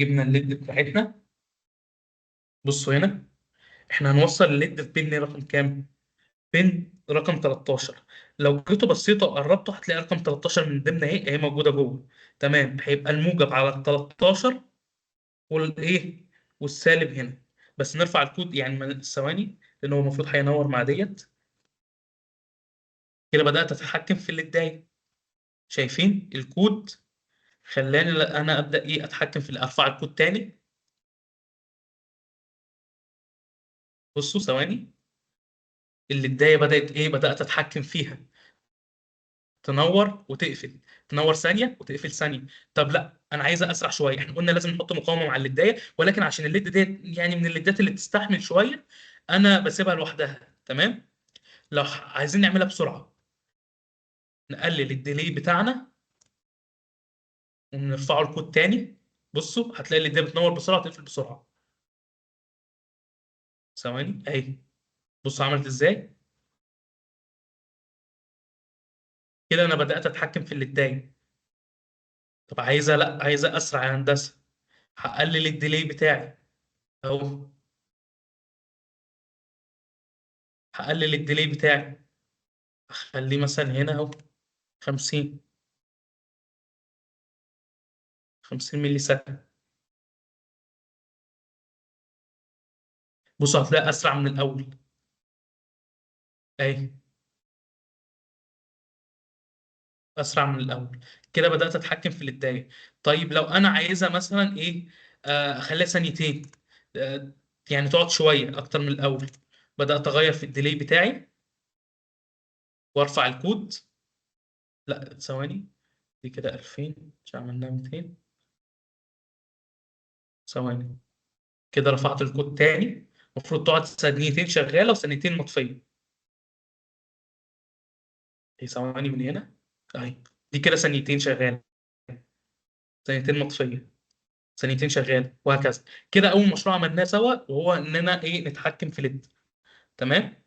جبنا الليد بتاعتنا. بصوا هنا، احنا هنوصل الليد في بين رقم كام؟ بين رقم 13. لو جيتوا بصيتوا وقربتوا هتلاقي رقم 13 من ضمن اهي موجوده جوه. تمام، هيبقى الموجب على ال 13 والايه والسالب هنا. بس نرفع الكود يعني من ثواني، لان هو المفروض هينور مع ديت. كده بدات اتحكم في اللي اتضايق. شايفين الكود؟ خلاني انا ابدا اتحكم في ارفع الكود تاني. بصوا ثواني، اللي اتضايق بدات بدات اتحكم فيها. تنور وتقفل، تنور ثانيه وتقفل ثانيه. طب لا، انا عايزه اسرع شويه. احنا قلنا لازم نحط مقاومه مع الليدايه، ولكن عشان الليد ديت يعني من الليدات اللي تستحمل شويه، انا بسيبها لوحدها. تمام. لو عايزين نعملها بسرعه، نقلل الديلي بتاعنا ونرفعه الكود تاني. بصوا هتلاقي الليدايه بتنور بسرعه وتقفل بسرعه. ثواني اهي، بصوا عملت ازاي. كده انا بدات اتحكم في الليدايه. طب عايزه، لا عايزه اسرع يا هندسه، هقلل الديلي بتاعي اهو. هقلل الديلي بتاعي، اخليه مثلا هنا اهو 50. 50 ملي ثانيه. بصوا هتلاقي اسرع من الاول اهي، اسرع من الاول. كده بدات اتحكم في الدقايق. طيب لو انا عايزها مثلا اخليها ثانيتين، آه يعني تقعد شويه اكتر من الاول. بدات اغير في الديلي بتاعي وارفع الكود. لا ثواني، دي كده 2000 مش عملناها 200. ثواني، كده رفعت الكود تاني. المفروض تقعد ثانيتين شغاله وثانيتين مطفيه. هي ثواني من هنا اهي، دي كده ثانيتين شغاله، ثانيتين مطفيه، ثانيتين شغاله، وهكذا. كده اول مشروع عملناه سوا، وهو اننا نتحكم في ليد. تمام.